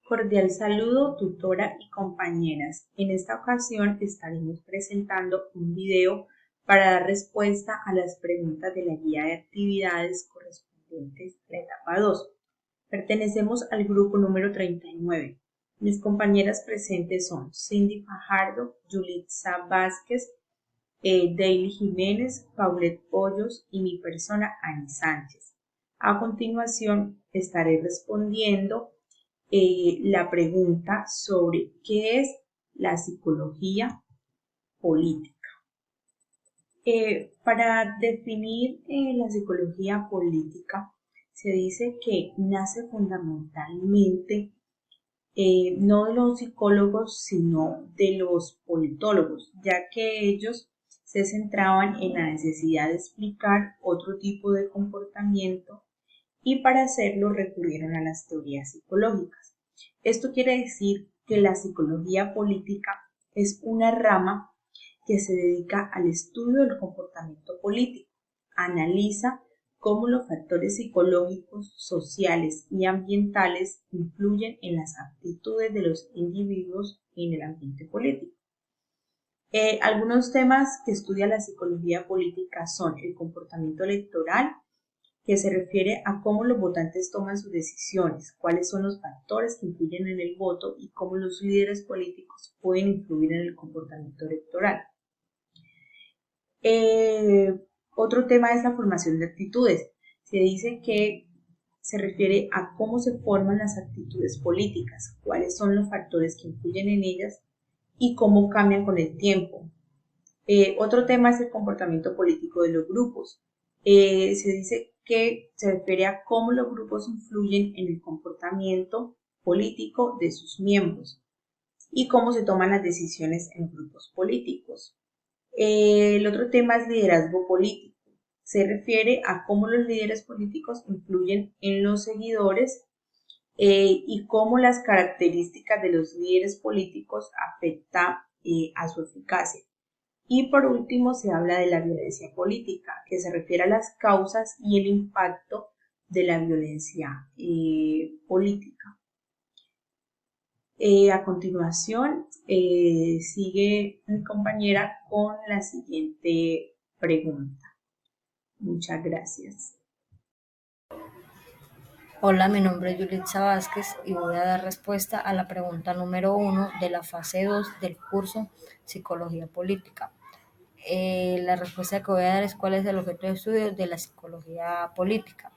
Cordial saludo, tutora y compañeras. En esta ocasión estaremos presentando un video para dar respuesta a las preguntas de la guía de actividades correspondientes a la etapa 2. Pertenecemos al grupo número 39. Mis compañeras presentes son Cindy Fajardo, Yulitza Vázquez, Daily Jiménez, Paulette Hoyos y mi persona, Ani Sánchez. A continuación estaré respondiendo la pregunta sobre qué es la psicología política. Para definir la psicología política, se dice que nace fundamentalmente no de los psicólogos, sino de los politólogos, ya que ellos se centraban en la necesidad de explicar otro tipo de comportamiento y para hacerlo recurrieron a las teorías psicológicas. Esto quiere decir que la psicología política es una rama que se dedica al estudio del comportamiento político, analiza cómo los factores psicológicos, sociales y ambientales influyen en las actitudes de los individuos en el ambiente político. Algunos temas que estudia la psicología política son el comportamiento electoral, que se refiere a cómo los votantes toman sus decisiones, cuáles son los factores que influyen en el voto y cómo los líderes políticos pueden influir en el comportamiento electoral. Otro tema es la formación de actitudes. Se dice que se refiere a cómo se forman las actitudes políticas, cuáles son los factores que influyen en ellas y cómo cambian con el tiempo. Otro tema es el comportamiento político de los grupos. Se dice que se refiere a cómo los grupos influyen en el comportamiento político de sus miembros y cómo se toman las decisiones en grupos políticos. El otro tema es liderazgo político. Se refiere a cómo los líderes políticos influyen en los seguidores y cómo las características de los líderes políticos afectan a su eficacia. Y por último se habla de la violencia política, que se refiere a las causas y el impacto de la violencia política. A continuación sigue mi compañera con la siguiente pregunta. Muchas gracias. Hola, mi nombre es Yulitza Vázquez y voy a dar respuesta a la pregunta número 1 de la fase 2 del curso Psicología Política. La respuesta que voy a dar es cuál es el objeto de estudio de la psicología política.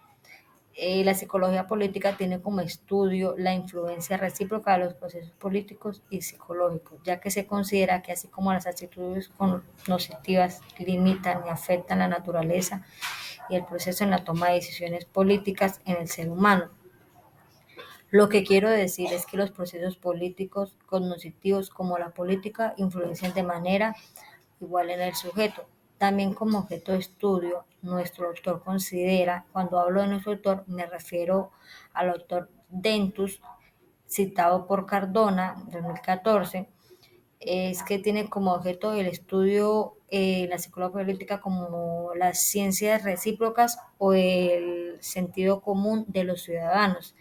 La psicología política tiene como estudio la influencia recíproca de los procesos políticos y psicológicos, ya que se considera que así como las actitudes cognitivas limitan y afectan la naturaleza y el proceso en la toma de decisiones políticas en el ser humano. Lo que quiero decir es que los procesos políticos cognitivos como la política influencian de manera igual en el sujeto. También como objeto de estudio, nuestro autor considera, cuando hablo de nuestro autor, me refiero al autor Dentus, citado por Cardona, 2014, es que tiene como objeto el estudio la psicología política como las ciencias recíprocas o el sentido común de los ciudadanos.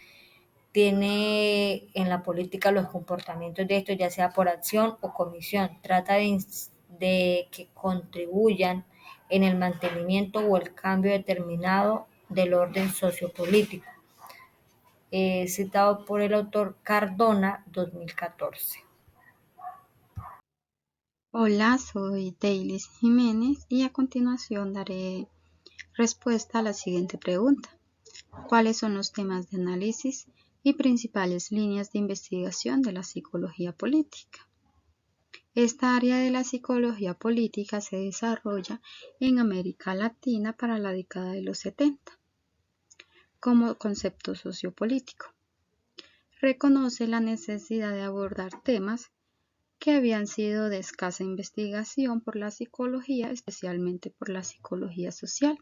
Tiene en la política los comportamientos de estos, ya sea por acción o comisión. Trata de que contribuyan en el mantenimiento o el cambio determinado del orden sociopolítico. Citado por el autor Cardona, 2014. Hola, soy Daily Jiménez y a continuación daré respuesta a la siguiente pregunta. ¿Cuáles son los temas de análisis y principales líneas de investigación de la psicología política? Esta área de la psicología política se desarrolla en América Latina para la década de los 70 como concepto sociopolítico. Reconoce la necesidad de abordar temas que habían sido de escasa investigación por la psicología, especialmente por la psicología social.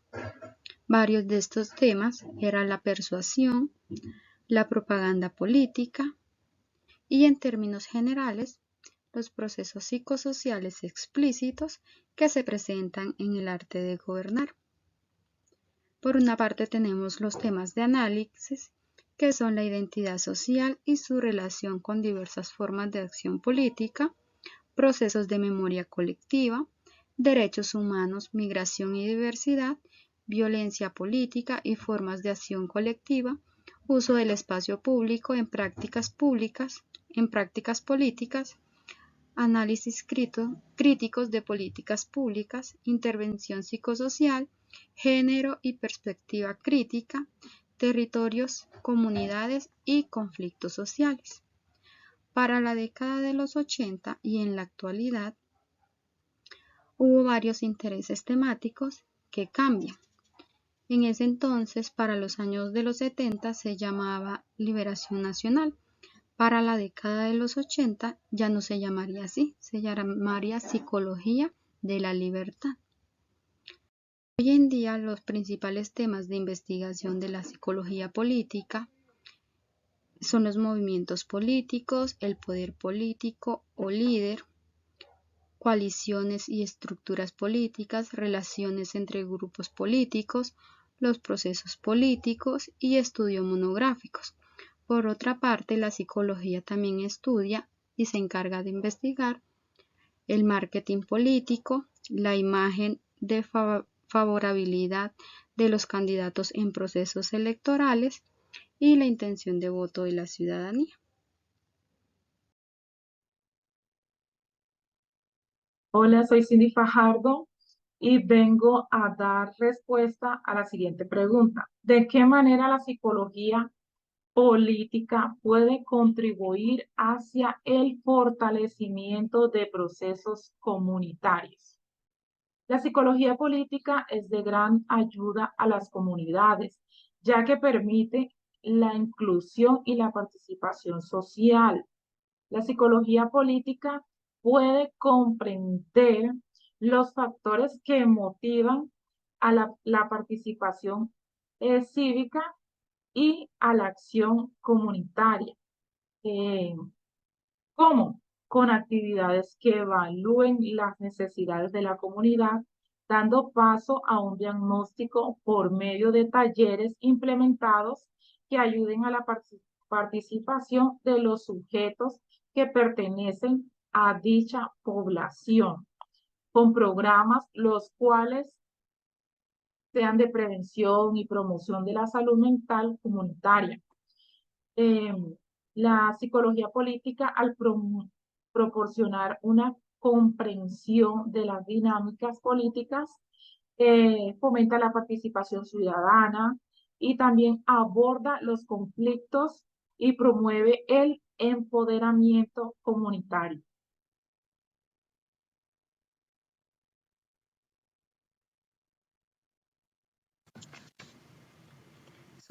Varios de estos temas eran la persuasión, la propaganda política y, en términos generales, los procesos psicosociales explícitos que se presentan en el arte de gobernar. Por una parte tenemos los temas de análisis que son la identidad social y su relación con diversas formas de acción política, procesos de memoria colectiva, derechos humanos, migración y diversidad, violencia política y formas de acción colectiva, uso del espacio público en prácticas políticas, análisis críticos de políticas públicas, intervención psicosocial, género y perspectiva crítica, territorios, comunidades y conflictos sociales. Para la década de los 80 y en la actualidad, hubo varios intereses temáticos que cambian. En ese entonces, para los años de los 70, se llamaba Liberación Nacional. Para la década de los 80 ya no se llamaría así, se llamaría Psicología de la Libertad. Hoy en día los principales temas de investigación de la psicología política son los movimientos políticos, el poder político o líder, coaliciones y estructuras políticas, relaciones entre grupos políticos, los procesos políticos y estudios monográficos. Por otra parte, la psicología también estudia y se encarga de investigar el marketing político, la imagen de favorabilidad de los candidatos en procesos electorales y la intención de voto de la ciudadanía. Hola, soy Cindy Fajardo y vengo a dar respuesta a la siguiente pregunta. ¿De qué manera la psicología política puede contribuir hacia el fortalecimiento de procesos comunitarios? La psicología política es de gran ayuda a las comunidades, ya que permite la inclusión y la participación social. La psicología política puede comprender los factores que motivan a la participación cívica y a la acción comunitaria. Eh, ¿Cómo? Con actividades que evalúen las necesidades de la comunidad, dando paso a un diagnóstico por medio de talleres implementados que ayuden a la participación de los sujetos que pertenecen a dicha población, con programas los cuales sean de prevención y promoción de la salud mental comunitaria. Eh, la psicología política, al proporcionar una comprensión de las dinámicas políticas, fomenta la participación ciudadana y también aborda los conflictos y promueve el empoderamiento comunitario.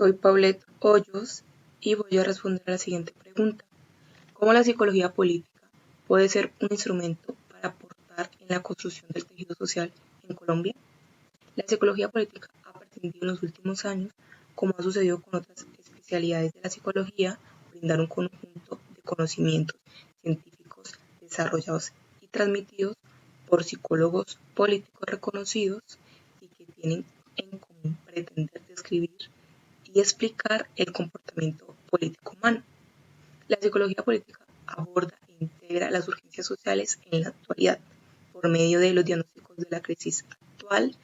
Soy Paulette Hoyos y voy a responder a la siguiente pregunta. ¿Cómo la psicología política puede ser un instrumento para aportar en la construcción del tejido social en Colombia? La psicología política ha pretendido en los últimos años, como ha sucedido con otras especialidades de la psicología, brindar un conjunto de conocimientos científicos desarrollados y transmitidos por psicólogos políticos reconocidos y que tienen en común pretender describir y explicar el comportamiento político humano. La psicología política aborda e integra las urgencias sociales en la actualidad por medio de los diagnósticos de la crisis actual,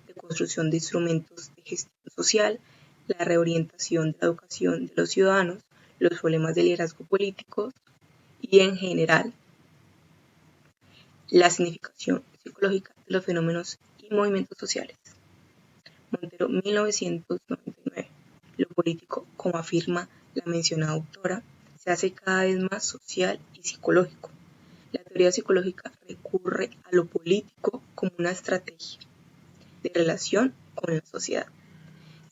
de construcción de instrumentos de gestión social, la reorientación de la educación de los ciudadanos, los problemas de liderazgo político y, en general, la significación psicológica de los fenómenos y movimientos sociales. Montero, 1999. Lo político, como afirma la mencionada autora, se hace cada vez más social y psicológico. La teoría psicológica recurre a lo político como una estrategia de relación con la sociedad.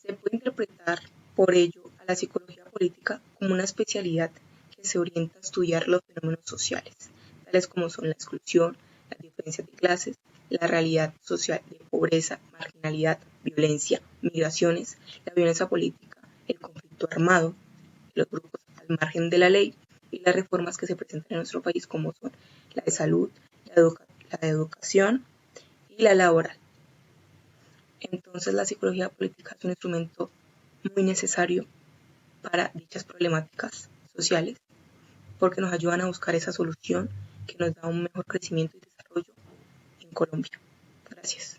Se puede interpretar, por ello, a la psicología política como una especialidad que se orienta a estudiar los fenómenos sociales, tales como son la exclusión, las diferencias de clases, la realidad social de pobreza, marginalidad, violencia, migraciones, la violencia política, el conflicto armado, los grupos al margen de la ley y las reformas que se presentan en nuestro país como son la de salud, la de educación y la laboral. Entonces la psicología política es un instrumento muy necesario para dichas problemáticas sociales, porque nos ayudan a buscar esa solución que nos da un mejor crecimiento y desarrollo en Colombia. Gracias.